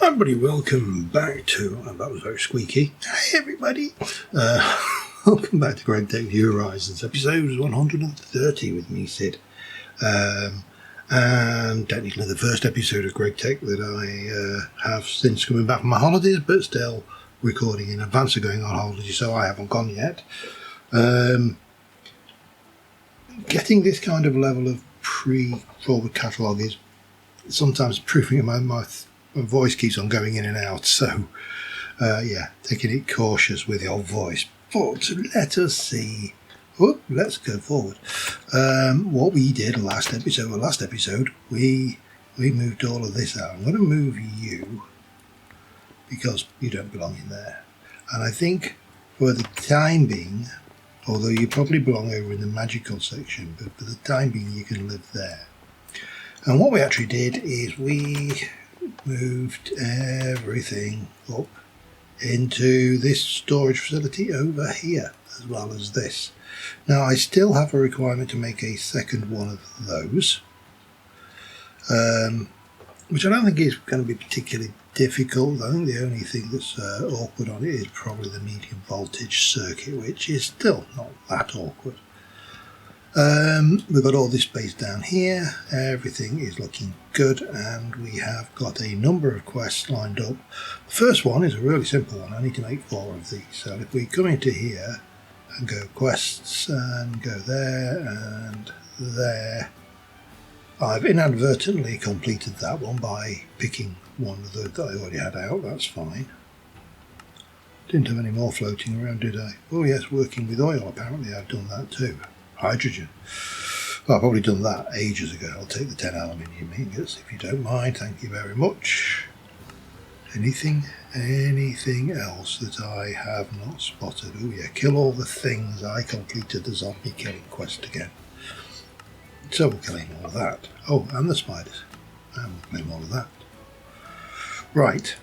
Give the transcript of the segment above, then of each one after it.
Everybody, welcome back to, that was very squeaky. Hey everybody, welcome back to GregTech New Horizons, episode 130 with me, Sid. And technically the first episode of GregTech that I have since coming back from my holidays, but still recording in advance of going on holiday, so I haven't gone yet. Getting this kind of level of pre-forward catalogue is sometimes proving in my voice keeps on going in and out, so taking it cautious with the old voice. But let us see. Let's go forward. What we did last episode, we moved all of this out. I'm going to move you because you don't belong in there. And I think for the time being, although you probably belong over in the magical section, but for the time being you can live there. And what we actually did is we moved everything up into this storage facility over here, as well as this. Now I still have a requirement to make a second one of those, which I don't think is going to be particularly difficult. I think the only thing that's awkward on it is probably the medium voltage circuit, which is still not that awkward. We've got all this space down here, everything is looking good, and we have got a number of quests lined up. The first one is a really simple one. I need to make 4 of these, so if we come into here and go quests and go there and there, I've inadvertently completed that one by picking one of the that I already had out. That's fine. Didn't have any more floating around, did I? Oh yes, working with oil, apparently I've done that too. Hydrogen. Well, I've probably done that ages ago. I'll take the 10 aluminium ingots if you don't mind. Thank you very much. Anything else that I have not spotted? Oh yeah, kill all the things. I completed the zombie killing quest again. So we'll claim all of that. Oh, and the spiders. And we'll claim all of that. Right.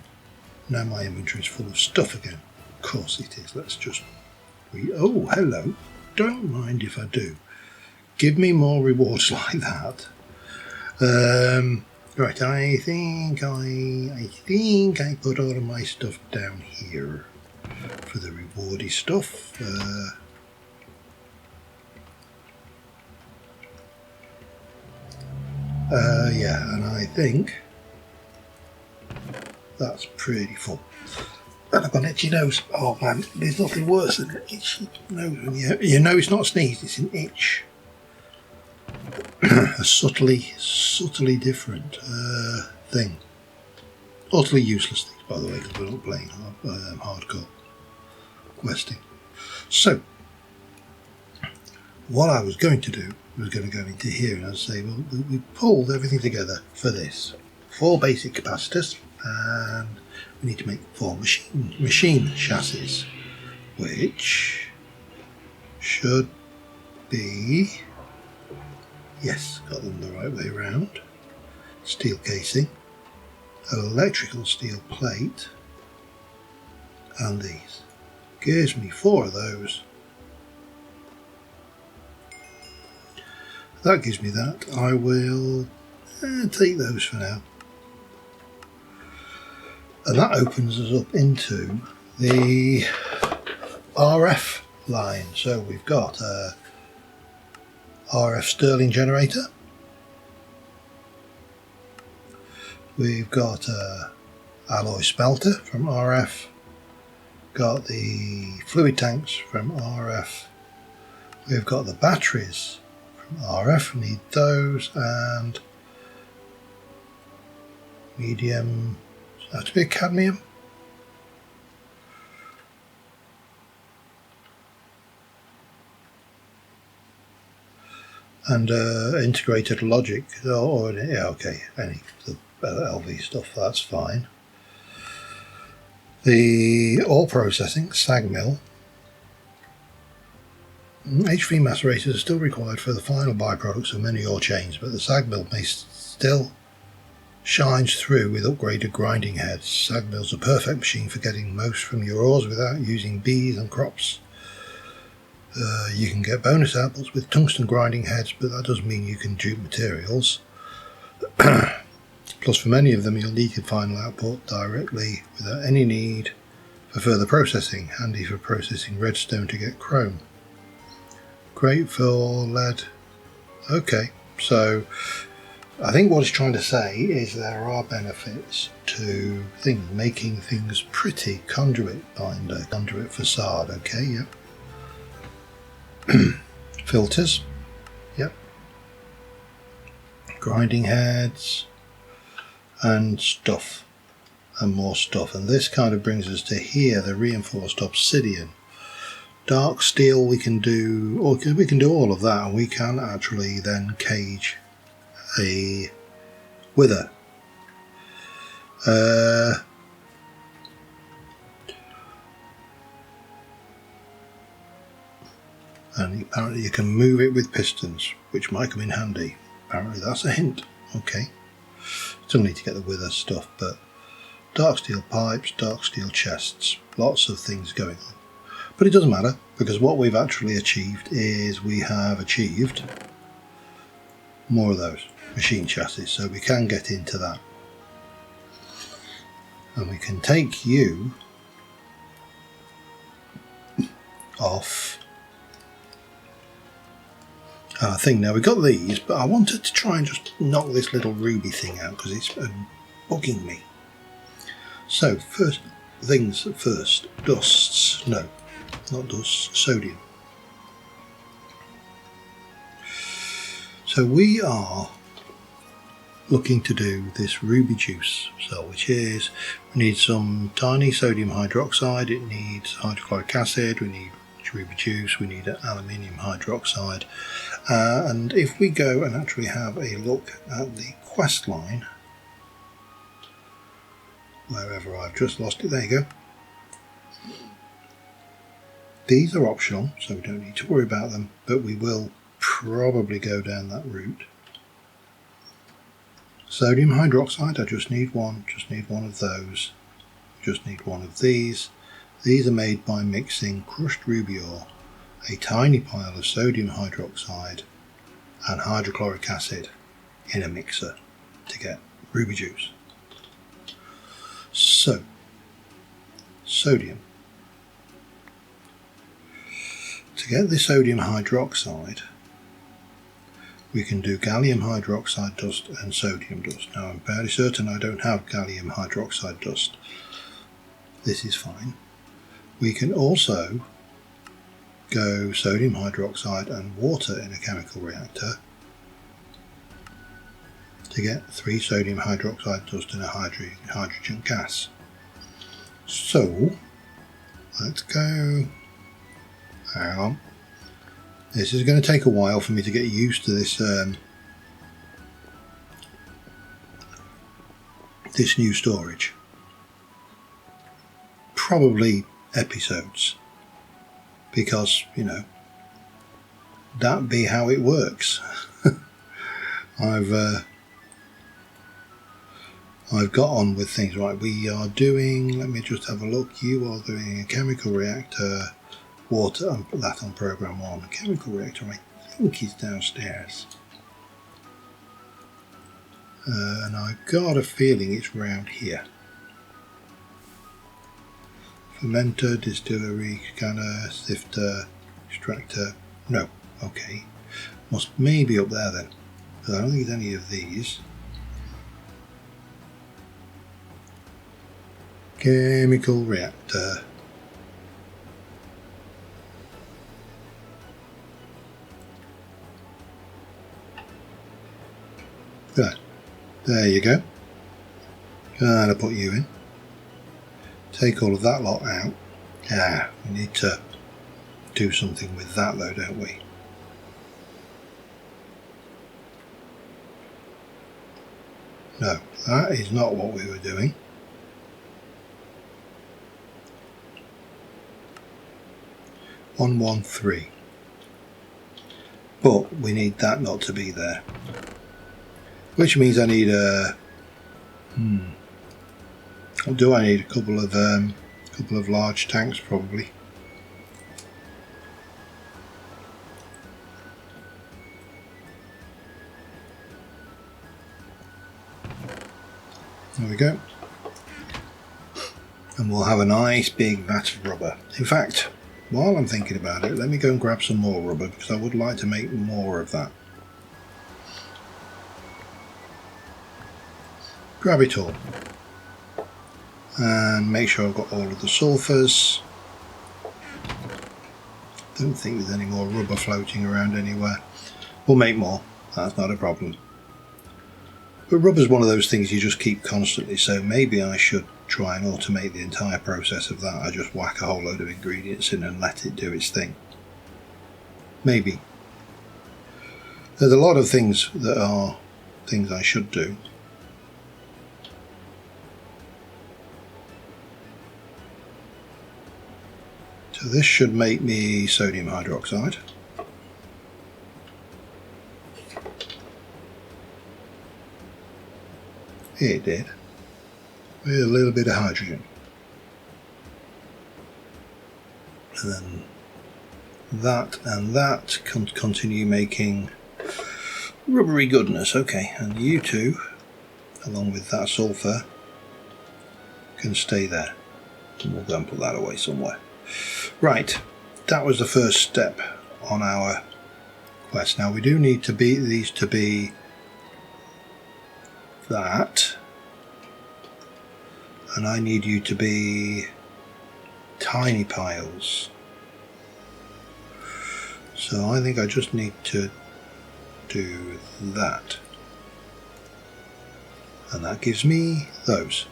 Now my inventory is full of stuff again. Of course it is. Let's just oh, hello. Don't mind if I do. Give me more rewards like that. Right, I think I put all of my stuff down here for the rewardy stuff. And I think that's pretty full. And I've got an itchy nose. Oh man, there's nothing worse than an itchy nose. You know it's not a sneeze, it's an itch. A subtly different thing. Utterly useless things, by the way, because we're not playing hardcore questing. So, what I was going to do was going to go into here and I'd say, well, we pulled everything together for this. 4 basic capacitors, and we need to make 4 machine chassis, which should be, yes, got them the right way around. Steel casing, electrical steel plate, and these. Gives me 4 of those. That gives me that. I will take those for now. And that opens us up into the RF line. So we've got a RF Stirling generator. We've got a alloy smelter from RF. Got the fluid tanks from RF. We've got the batteries from RF. We need those, and medium. Have to be a cadmium. And integrated logic. Any the LV stuff, that's fine. The ore processing, SAG mill. HV macerators are still required for the final byproducts of many ore chains, but the SAG mill may still shines through with upgraded grinding heads. SAG mill's a perfect machine for getting most from your ores without using bees and crops. You can get bonus outputs with tungsten grinding heads, but that doesn't mean you can dupe materials. Plus, for many of them, you'll need your final output directly without any need for further processing. Handy for processing redstone to get chrome. Great for lead. Okay, so I think what it's trying to say is there are benefits to things, making things pretty. Conduit binder, conduit facade, okay, yep. Filters, yep. Grinding heads, and stuff, and more stuff. And this kind of brings us to here, the reinforced obsidian. Dark steel we can do, or we can do all of that, and we can actually then cage a wither. And apparently you can move it with pistons, which might come in handy. Apparently that's a hint. Okay. Still need to get the wither stuff, but dark steel pipes, dark steel chests, lots of things going on. But it doesn't matter, because what we've actually achieved is we have achieved more of those machine chassis, so we can get into that. And we can take you off our thing. Now we've got these, but I wanted to try and just knock this little ruby thing out because it's bugging me. So first things first, dusts, no, not dust, sodium. So we are looking to do this ruby juice cell, which is, we need some tiny sodium hydroxide, it needs hydrochloric acid, we need ruby juice, we need aluminium hydroxide, and if we go and actually have a look at the quest line, wherever I've just lost it, there you go. These are optional, so we don't need to worry about them, but we will probably go down that route. Sodium hydroxide, I just need one of those, just need one of these. These are made by mixing crushed ruby ore, a tiny pile of sodium hydroxide and hydrochloric acid in a mixer to get ruby juice. So, sodium. To get the sodium hydroxide, we can do gallium hydroxide dust and sodium dust. Now I'm fairly certain I don't have gallium hydroxide dust. This is fine. We can also go sodium hydroxide and water in a chemical reactor to get 3 sodium hydroxide dust and a hydrogen gas. So let's go. Hang on. This is going to take a while for me to get used to this this new storage. Probably episodes, because you know that be how it works. I've got on with things. Right, we are doing, let me just have a look, you are doing a chemical reactor, water, and put that on program 1. Chemical reactor I think is downstairs, and I've got a feeling it's around here. Fermenter, distillery, scanner, sifter, extractor. No, okay. Must maybe up there then. But I don't think it's any of these. Chemical reactor. There you go. And I'll put you in. Take all of that lot out. Yeah, we need to do something with that though, don't we? No, that is not what we were doing. One, 1, 3. But we need that not to be there. Which means I need a... Do I need a couple of large tanks probably? There we go. And we'll have a nice big vat of rubber. In fact, while I'm thinking about it, let me go and grab some more rubber because I would like to make more of that. Grab it all. And make sure I've got all of the sulphurs. Don't think there's any more rubber floating around anywhere. We'll make more, that's not a problem. But rubber's one of those things you just keep constantly, so maybe I should try and automate the entire process of that. I just whack a whole load of ingredients in and let it do its thing. Maybe. There's a lot of things that are things I should do. So this should make me sodium hydroxide. It did. With a little bit of hydrogen. And then that and that can continue making rubbery goodness. Okay, and you two, along with that sulphur, can stay there. And we'll go and put that away somewhere. Right, that was the first step on our quest. Now we do need to be these to be that, and I need you to be tiny piles. So I think I just need to do that, and that gives me those.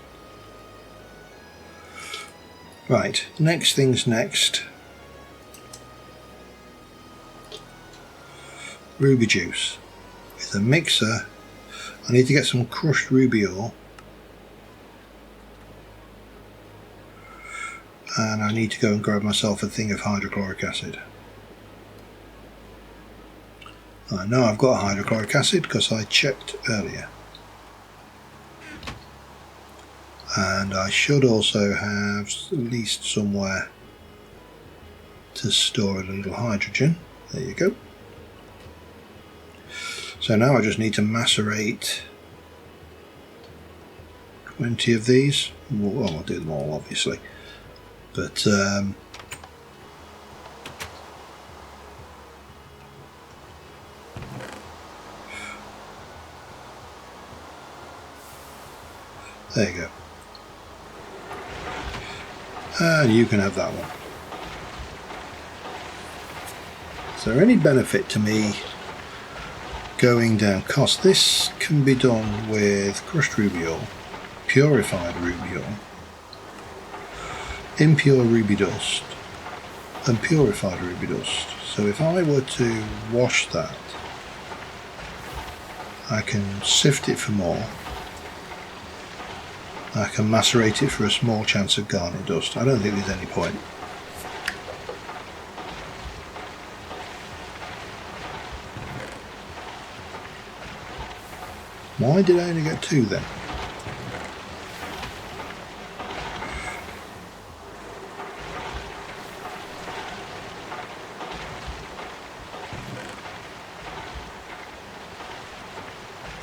Right, next thing's next. Ruby juice. With a mixer, I need to get some crushed ruby ore. And I need to go and grab myself a thing of hydrochloric acid. I know I've got hydrochloric acid because I checked earlier. And I should also have at least somewhere to store a little hydrogen. There you go. So now I just need to macerate 20 of these. Well, I'll do them all obviously. But there you go. And you can have that one. Is there any benefit to me going down cost? This can be done with crushed ruby ore, purified ruby ore, impure ruby dust, and purified ruby dust. So if I were to wash that, I can sift it for more. I can macerate it for a small chance of garnet dust. I don't think there's any point. Why did I only get 2 then?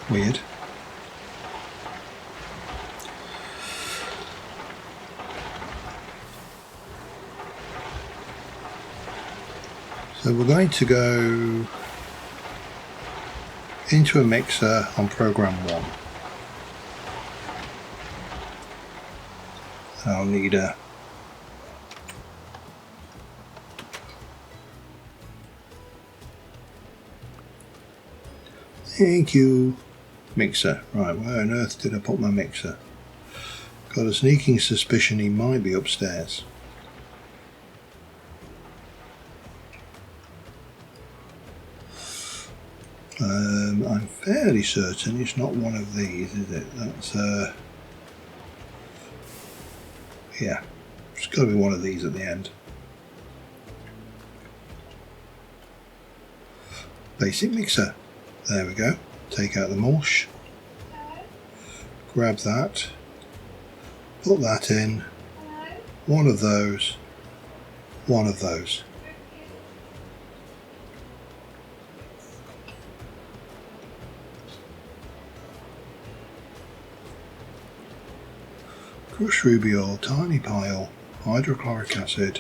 Weird. So we're going to go into a mixer on program 1. I'll need a thank you mixer. Right, where on earth did I put my mixer? Got a sneaking suspicion he might be upstairs. I'm fairly certain it's not one of these, is it? That's yeah, it's got to be one of these at the end. Basic mixer. There we go. Take out the mush. Grab that. Put that in. One of those. One of those. crushed ruby ore, tiny pile, hydrochloric acid.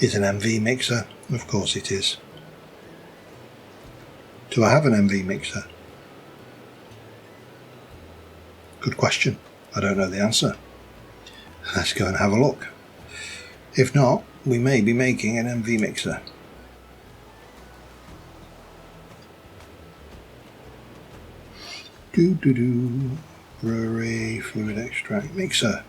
It's an MV mixer, of course it is. Do I have an MV mixer? Good question. I don't know the answer. Let's go and have a look. If not, we may be making an MV mixer. Brewery fluid extract mixer.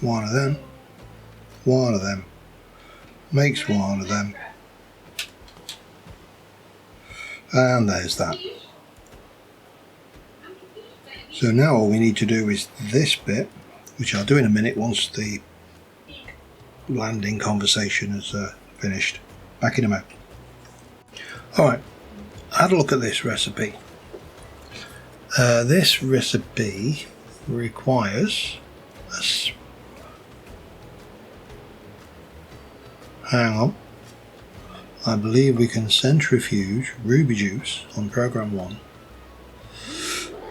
One of them. One of them. Makes one of them. And there's that. So now all we need to do is this bit, which I'll do in a minute once the landing conversation is finished. Back in a moment. Alright, I had a look at this recipe. This recipe requires hang on. I believe we can centrifuge ruby juice on program 1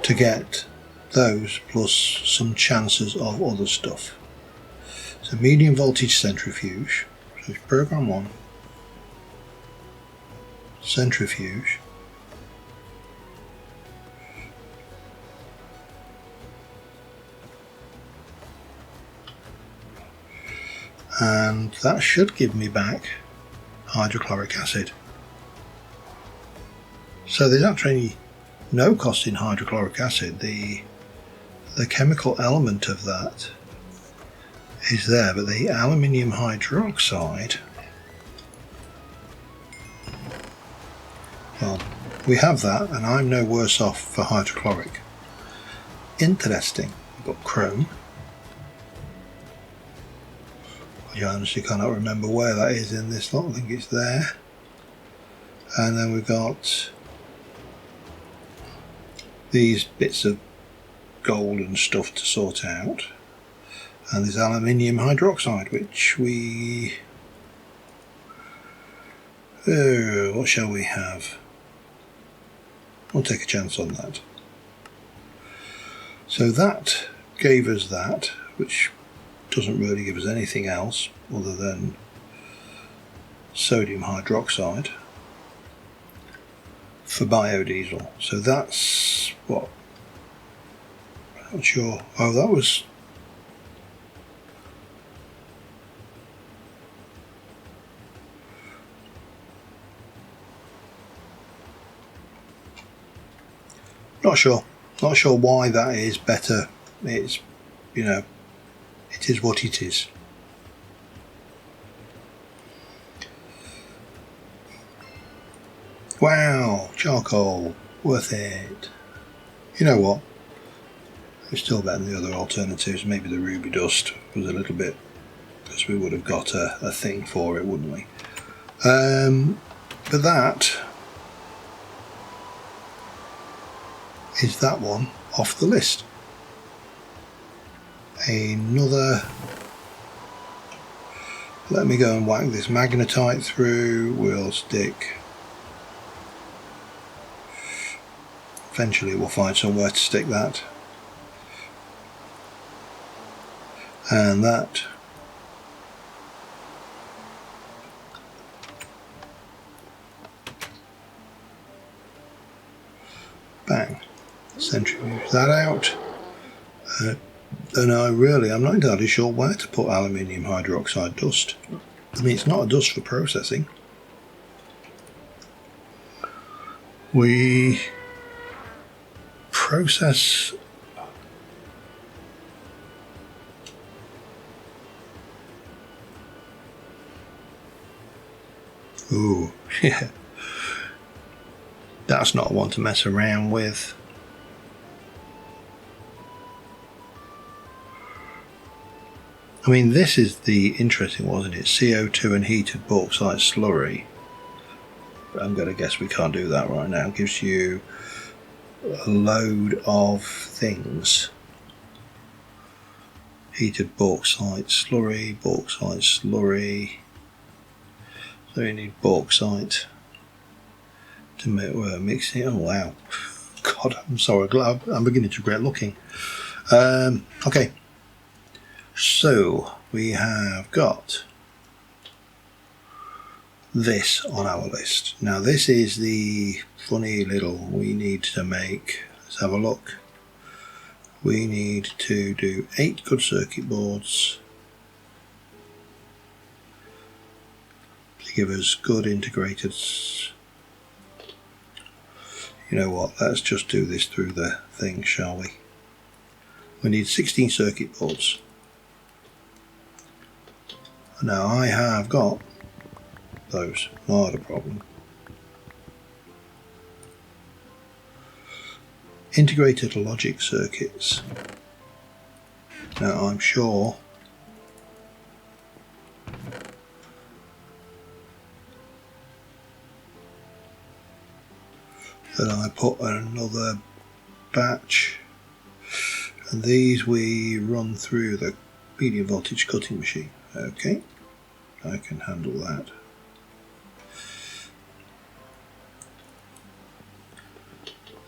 to get those plus some chances of other stuff. So medium voltage centrifuge, so it's program 1, centrifuge, and that should give me back hydrochloric acid. So there's actually no cost in hydrochloric acid. The chemical element of that is there, but the aluminium hydroxide, well, we have that, and I'm no worse off for hydrochloric. Interesting. We've got chrome. I honestly cannot remember where that is in this lot. I think it's there. And then we've got these bits of gold and stuff to sort out. And there's aluminium hydroxide, which we... what shall we have? We'll take a chance on that. So that gave us that, which doesn't really give us anything else other than sodium hydroxide for biodiesel. So that's what? I'm not sure. Oh, that was... Not sure why that is better. It's, you know, it is what it is. Wow, charcoal, worth it. You know what? It's still better than the other alternatives. Maybe the ruby dust was a little bit, because we would have got a thing for it, wouldn't we? But that is that one off the list. Another... Let me go and whack this magnetite through. We'll stick... Eventually we'll find somewhere to stick that. And that. Bang. Centrifuge that out. And I'm not entirely sure where to put aluminium hydroxide dust. I mean, it's not a dust for processing. We process ooh, yeah. That's not one to mess around with. I mean, this is the interesting one, isn't it? CO2 and heated bauxite slurry. I'm going to guess we can't do that right now. It gives you a load of things. heated bauxite slurry, so you need bauxite to mix it. Oh wow, God, I'm sorry, I'm beginning to regret looking. Okay, so we have got this on our list. Now this is the funny little we need to make. Let's have a look. We need to do 8 good circuit boards to give us good integrated. You know what, let's just do this through the thing, shall we? We need 16 circuit boards. Now I have got those, not a problem. Integrated logic circuits. Now I'm sure that I put another batch, and these we run through the medium voltage cutting machine. Okay, I can handle that.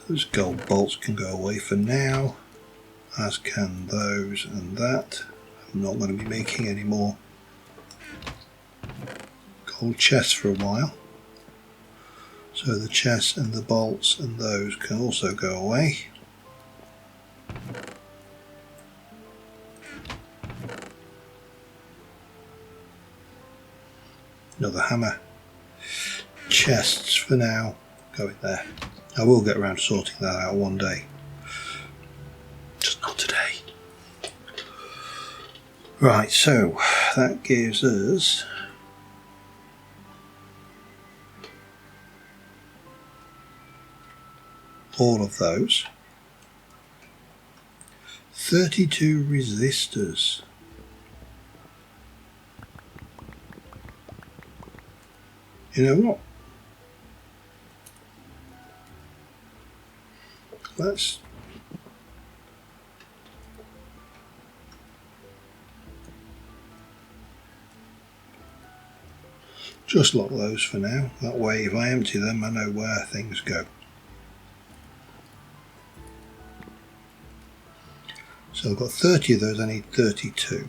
Those gold bolts can go away for now, as can those and that. I'm not going to be making any more gold chests for a while. So the chests and the bolts and those can also go away. Another hammer. Chests for now go in there. I will get around to sorting that out one day. Just not today. Right, so that gives us all of those. 32 resistors. You know what? Let's just lock those for now. That way if I empty them I know where things go. So I've got 30 of those, I need 32.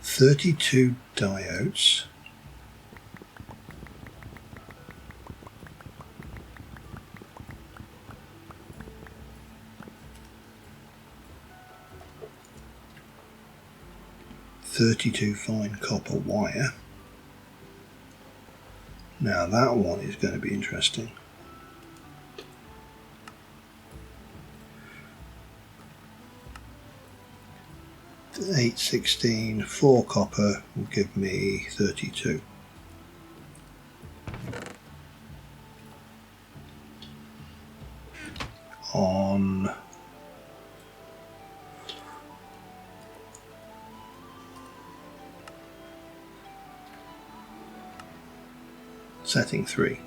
32 diodes. .32 fine copper wire. Now that one is going to be interesting. .816 4 copper will give me 32. On setting 3.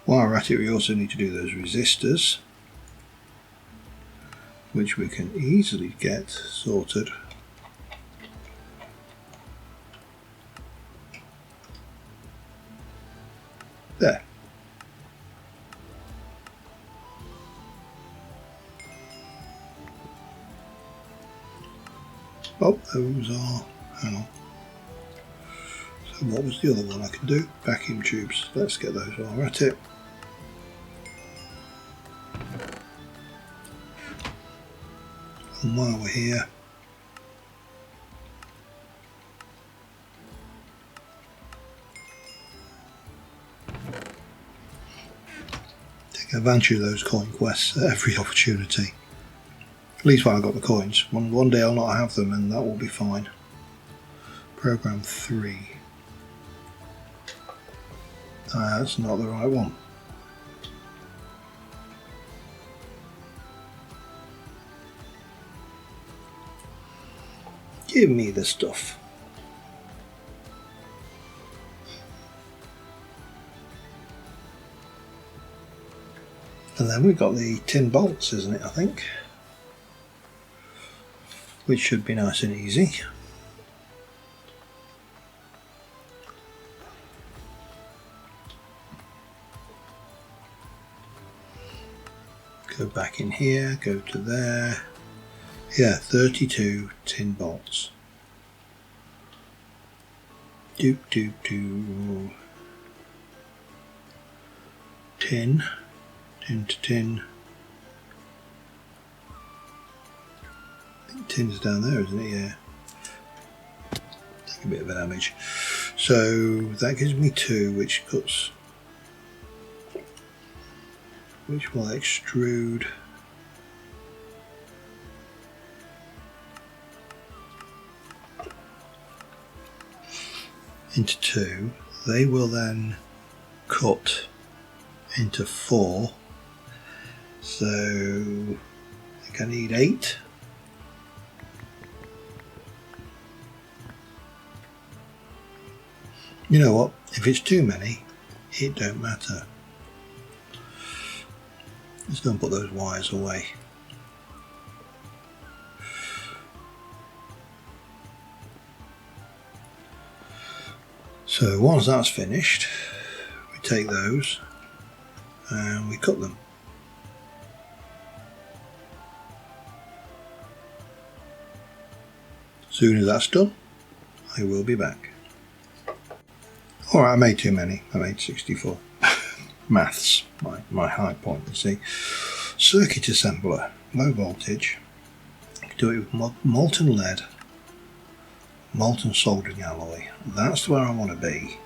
While we're at it, we also need to do those resistors, which we can easily get sorted. There. Oh, those are, hang on. So what was the other one I can do? Vacuum tubes. Let's get those while we're at it. And while we're here, take advantage of those coin quests at every opportunity. At least while I've got the coins. One day I'll not have them and that will be fine. Program 3. That's not the right one. Give me the stuff. And then we've got the tin bolts, isn't it, I think, which should be nice and easy. Go back in here, go to there. Yeah, 32 tin bolts. Doop doop doo. Tin to tin. I think tin's down there, isn't it? Yeah. Take a bit of a damage. So that gives me 2, which will extrude into 2. They will then cut into 4. So I think I need 8. You know what? If it's too many, it don't matter. Just go and put those wires away. So once that's finished, we take those and we cut them. As soon as that's done, I will be back. Alright, I made too many. I made 64. Maths, my high point, you see. Circuit assembler, low voltage. You can do it with molten lead, molten soldering alloy. That's where I want to be.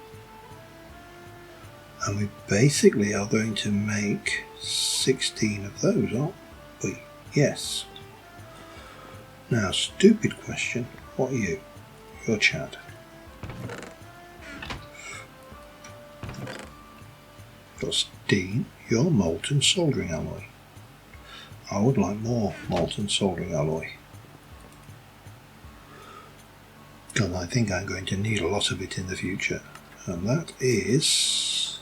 And we basically are going to make 16 of those, aren't we? Yes. Now, stupid question. What are you? You're Chad. You're Dean. You're molten soldering alloy. I would like more molten soldering alloy, because I think I'm going to need a lot of it in the future. And that is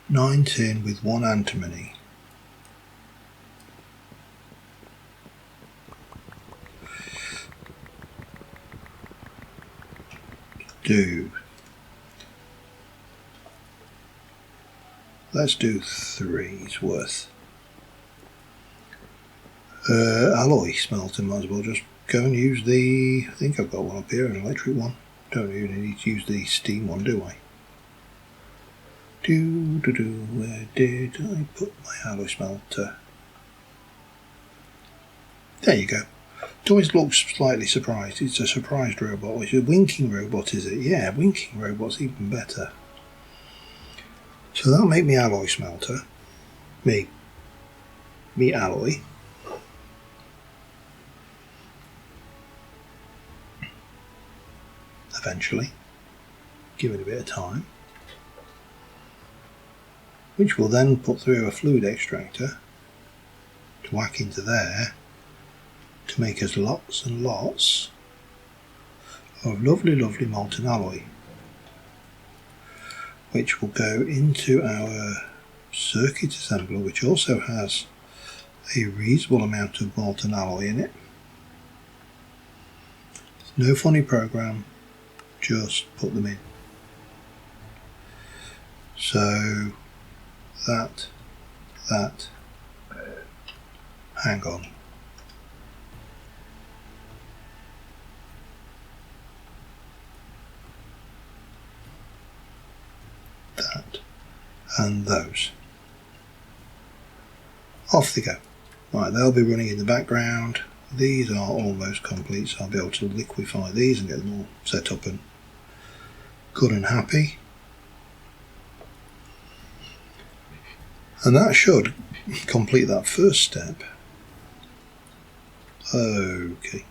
9 tin with 1 antimony. Let's do 3's worth. Alloy smelter, might as well just go and use the, I think I've got one up here, an electric one. Don't really need to use the steam one, do I? Where did I put my alloy smelter? There you go. It always looks slightly surprised. It's a surprised robot. It's a winking robot, is it? Yeah, winking robot's even better. So that'll make me alloy smelter. Me alloy. Eventually. Give it a bit of time. Which will then put through a fluid extractor to whack into there to make us lots and lots of lovely, lovely molten alloy, which will go into our circuit assembler, which also has a reasonable amount of molten alloy in it. No funny program, just put them in. So that, hang on. That and those. Off they go. Right, they'll be running in the background. These are almost complete, so I'll be able to liquefy these and get them all set up and good and happy. And that should complete that first step. Okay.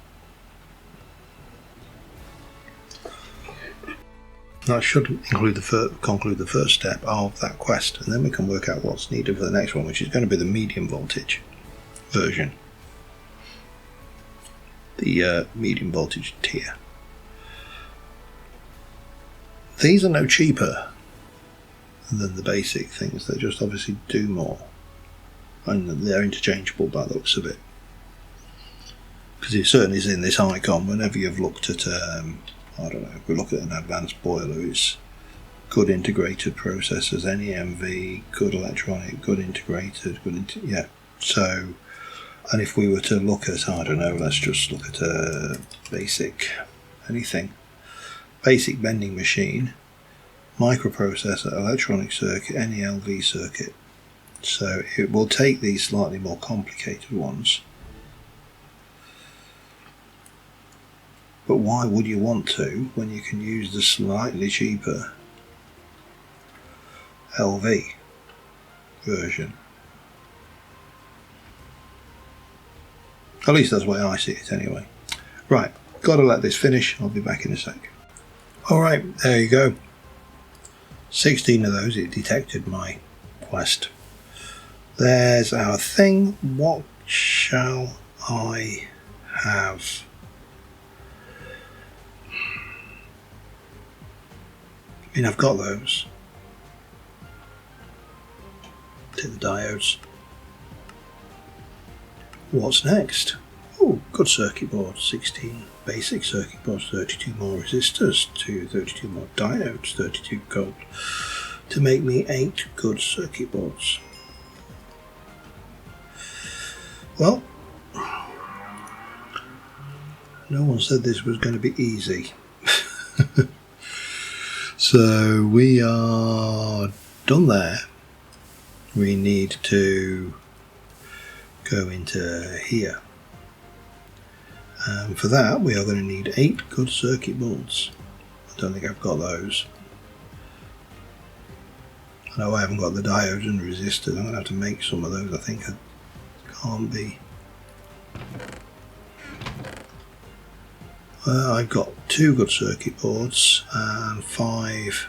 That should conclude the first step of that quest, and then we can work out what's needed for the next one, which is going to be the medium voltage version. The medium voltage tier. These are no cheaper than the basic things. They just obviously do more, and they're interchangeable by the looks of it. Because it certainly is in this icon. Whenever you've looked at, I don't know, if we look at an advanced boiler, it's good integrated processors, NEMV, good electronic, good integrated, yeah. So, and if we were to look at, I don't know, let's just look at a basic, anything, basic bending machine, microprocessor, electronic circuit, NELV circuit. So it will take these slightly more complicated ones. But why would you want to when you can use the slightly cheaper LV version? At least that's the way I see it anyway. Right, gotta let this finish. I'll be back in a sec. Alright, there you go. 16 of those. It detected my quest. There's our thing. What shall I have? I mean, I've got those. Take the diodes. What's next? Oh, good circuit board. 16 basic circuit boards, 32 more resistors, 32 more diodes, 32 gold, to make me 8 good circuit boards. Well, no one said this was going to be easy. So we are done there. We need to go into here. For that we are going to need 8 good circuit boards. I don't think I've got those. I know I haven't got the diodes and resistors. I'm going to have to make some of those. I think I can't be. I've got 2 good circuit boards and 5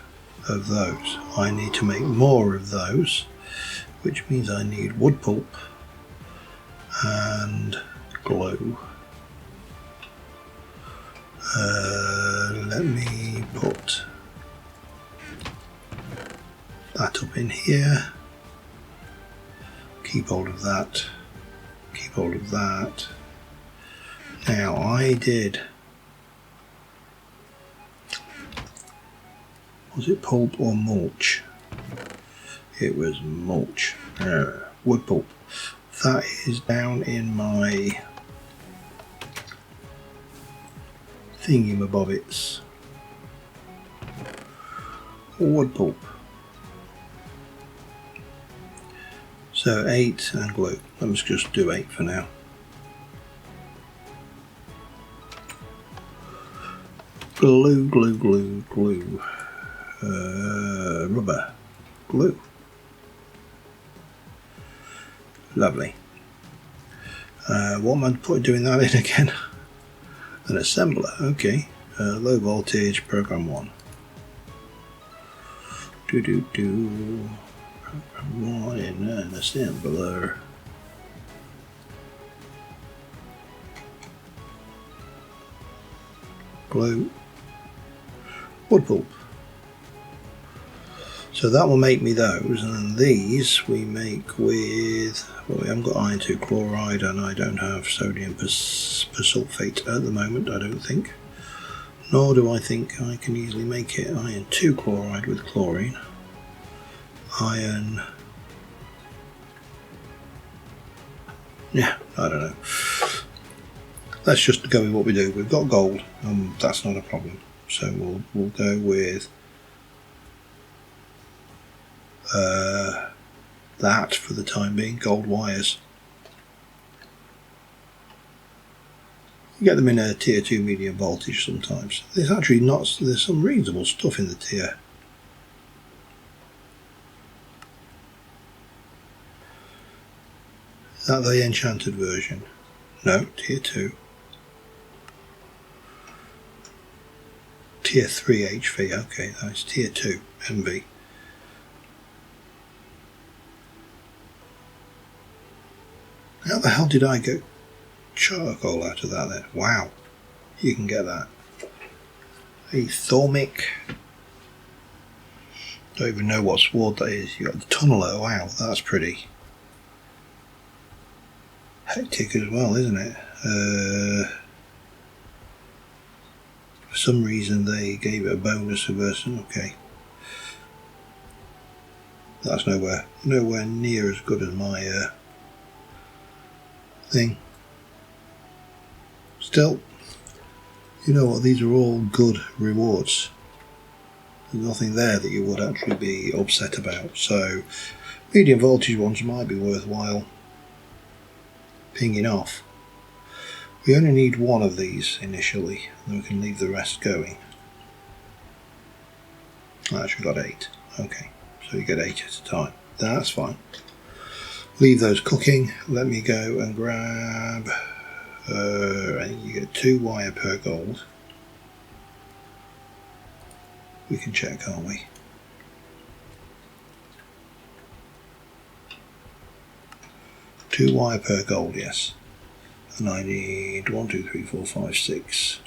of those. I need to make more of those, which means I need wood pulp and glue. Let me put that up in here. Keep hold of that. Keep hold of that. Now I did. Was it pulp or mulch? It was mulch. Wood pulp. That is down in my thingy-mabobbits. Wood pulp. So 8 and glue. Let's just do 8 for now. Glue, glue, glue, glue. Rubber. Glue. Lovely. What am I doing that in again? An assembler, okay. Low voltage, program 1. Program 1 in an assembler. Glue. Wood pulp. So that will make me those, and then these we make with, well, we haven't got iron 2 chloride and I don't have sodium persulfate at the moment, I don't think. Nor do I think I can easily make it iron 2 chloride with chlorine. Iron, yeah, I don't know. Let's just go with what we do. We've got gold, that's not a problem. So we'll go with that for the time being, gold wires. You get them in a tier 2 medium voltage sometimes. There's actually not, there's some reasonable stuff in the tier. Is that the enchanted version? No, tier 2. Tier 3 HV, okay, that's tier 2 MV. How the hell did I get charcoal out of that then? Wow, you can get that. A thermic Don't even know what sward that is. You got the tunneler. Wow, that's pretty hectic as well, isn't it? For some reason they gave it a bonus for person. Okay, that's nowhere near as good as my thing. Still, you know what? These are all good rewards. There's nothing there that you would actually be upset about. So, medium voltage ones might be worthwhile pinging off. We only need one of these initially, and then we can leave the rest going. I actually got 8. Okay, so you get 8 at a time. That's fine. Leave those cooking. Let me go and grab. I think you get 2 wire per gold. We can check, can't we? Two wire per gold, yes. And I need 1, 2, 3, 4, 5, 6.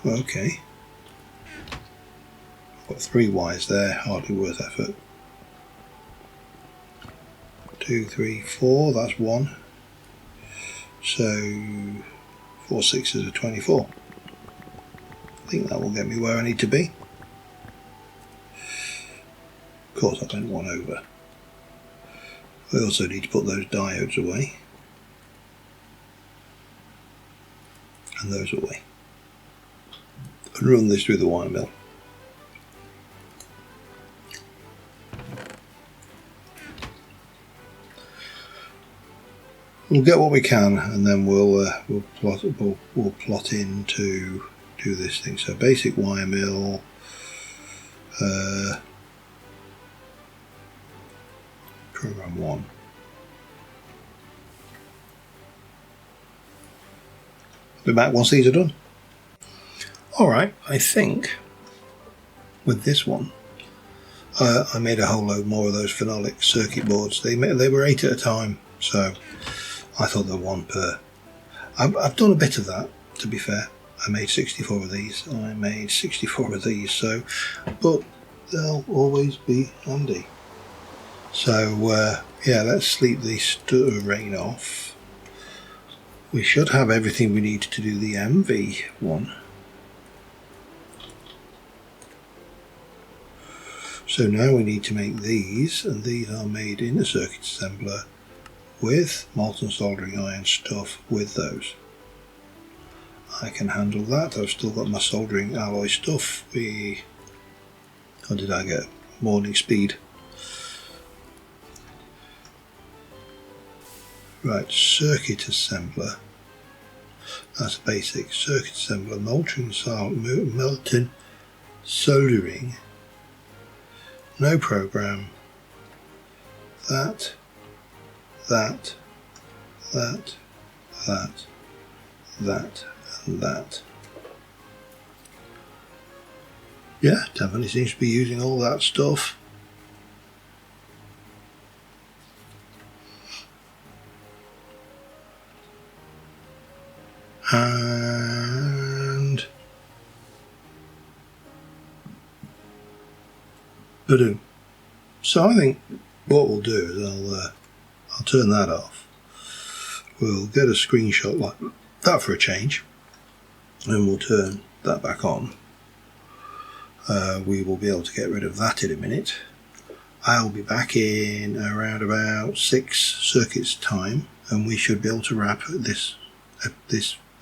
Okay. I've got 3 wires there, hardly worth effort. 2, 3, 4, that's 1. So 4 6s are 24. I think that will get me where I need to be. Of course, I don't want over. I also need to put those diodes away. And those away. And run this through the wire mill. We'll get what we can, and then we'll plot in to do this thing. So basic wire mill, program 1. Be back once these are done. Alright, I think with this one I made a whole load more of those phenolic circuit boards. They were 8 at a time, so I thought they're 1 per. I've done a bit of that, to be fair. I made 64 of these. I made 64 of these, so, but they'll always be handy. So yeah, let's sleep the rain off. We should have everything we need to do the MV one. So now we need to make these, and these are made in a circuit assembler with molten soldering iron stuff with those. I can handle that. I've still got my soldering alloy stuff. How did I get? Morning speed. Right, circuit assembler. That's basic. Circuit assembler, molten soldering. No program. That, and that. Yeah, definitely seems to be using all that stuff. And ba-doom. So I think what we'll do is I'll turn that off. We'll get a screenshot like that for a change, and we'll turn that back on. We will be able to get rid of that in a minute. I'll be back in around about 6 circuits time, and we should be able to wrap this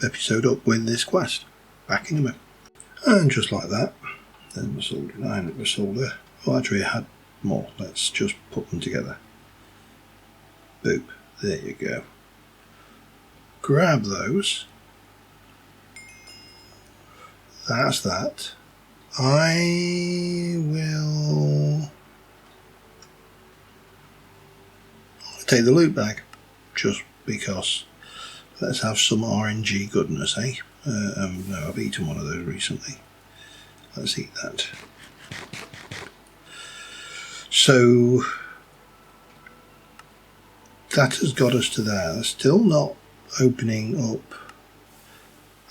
episode up with this quest. Back in a minute. And just like that, then the soldering iron at the solder. Oh, actually I had more. Let's just put them together. Boop. There you go. Grab those. That's that. I will take the loot bag, just because. Let's have some RNG goodness, eh? No, I've eaten one of those recently. Let's eat that. So that has got us to there. Still not opening up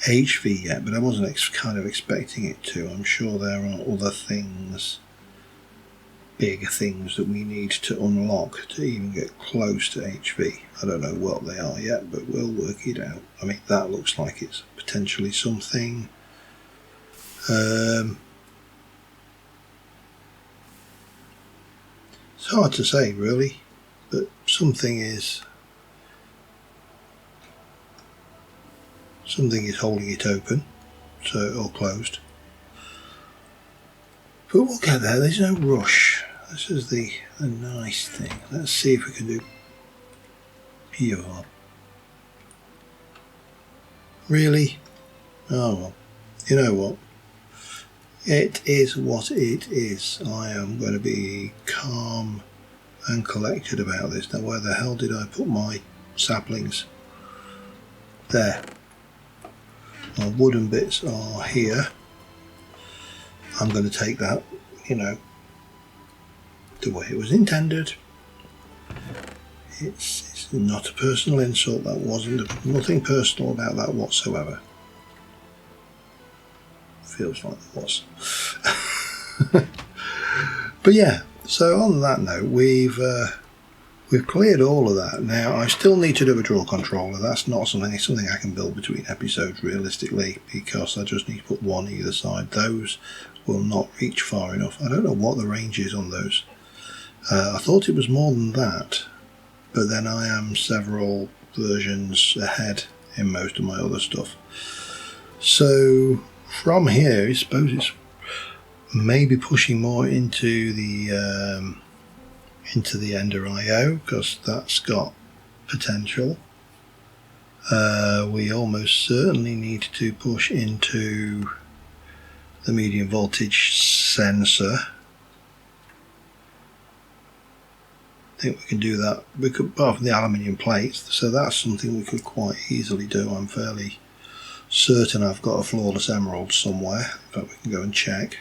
HV yet, but I wasn't kind of expecting it to. I'm sure there are other things, bigger things that we need to unlock to even get close to HV. I don't know what they are yet, but we'll work it out. I mean, that looks like it's potentially something. It's hard to say really, but something is holding it open, or closed. But we'll get there. There's no rush. This is the nice thing. Let's see if we can do pure. Really? Oh well. You know what? It is what it is. I am going to be calm and collected about this. Now, where the hell did I put my saplings? There. My wooden bits are here. I'm going to take that, the way it was intended. It's not a personal insult. That wasn't. Nothing personal about that whatsoever. Feels like it was. But yeah, so on that note, we've cleared all of that. Now I still need to do a draw controller. That's not something I can build between episodes realistically, because I just need to put one either side. Those will not reach far enough. I don't know what the range is on those. I thought it was more than that, but then I am several versions ahead in most of my other stuff. So from here, I suppose it's maybe pushing more into the Ender IO, because that's got potential. We almost certainly need to push into the medium voltage sensor. I think we can do that. We could, apart from the aluminium plates, so that's something we could quite easily do. I'm fairly certain I've got a flawless emerald somewhere, but we can go and check.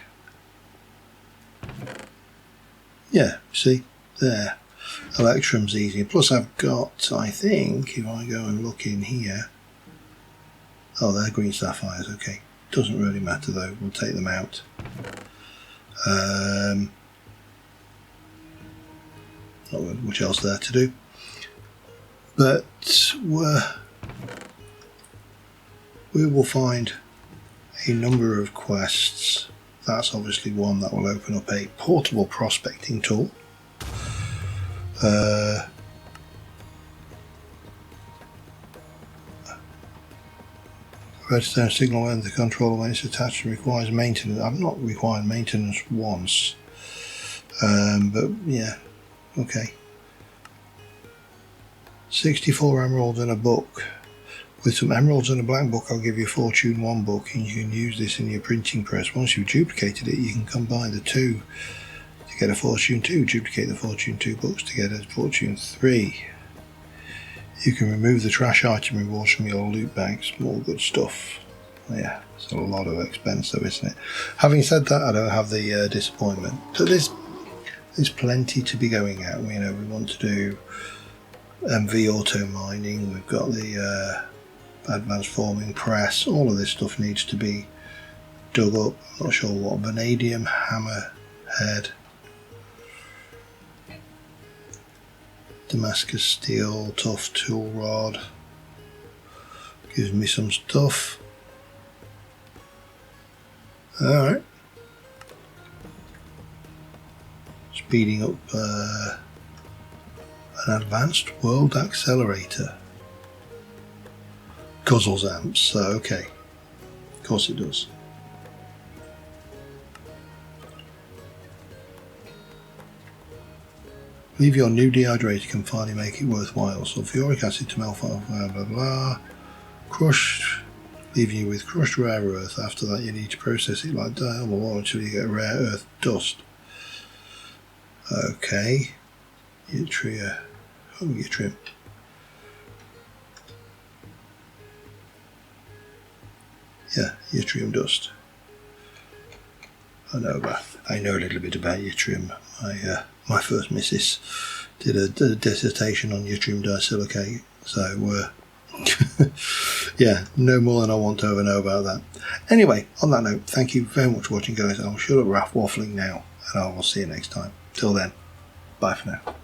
Yeah, see, there. Electrum's easy. Plus I've got, I think, if I go and look in here, oh, they're green sapphires, okay. Doesn't really matter though, we'll take them out. Not much else there to do. But we will find a number of quests. That's obviously one that will open up a portable prospecting tool. Redstone signal when the controller, when it's attached, requires maintenance. I've not required maintenance once, but yeah, okay. 64 emeralds and a book. With some emeralds and a black book, I'll give you a Fortune 1 book, and you can use this in your printing press. Once you've duplicated it, you can combine the two to get a Fortune 2. Duplicate the Fortune 2 books to get a Fortune 3. You can remove the trash item rewards from your loot bags. More good stuff. Yeah, it's a lot of expense though, isn't it? Having said that, I don't have the disappointment. So there's plenty to be going at. We want to do MV auto mining. We've got the advanced forming press. All of this stuff needs to be dug up. I'm not sure what. Vanadium hammer head. Damascus steel, tough tool rod. Gives me some stuff. Alright. Speeding up an advanced world accelerator. Guzzles amps, so okay. Of course it does. Believe your new dehydrator can finally make it worthwhile. Sulfuric acid to melt, blah blah blah. Crushed, leaving you with crushed rare earth. After that, you need to process it like diamond ore until you get rare earth dust. Okay. Yttrium. Oh, yttrium. Yeah, yttrium dust. I know a little bit about yttrium. My first missus did a dissertation on yttrium disilicate, so Yeah, no more than I want to ever know about that. Anyway, on that note, thank you very much for watching, guys. I'll shut up waffling now, and I will see you next time. Till then, bye for now.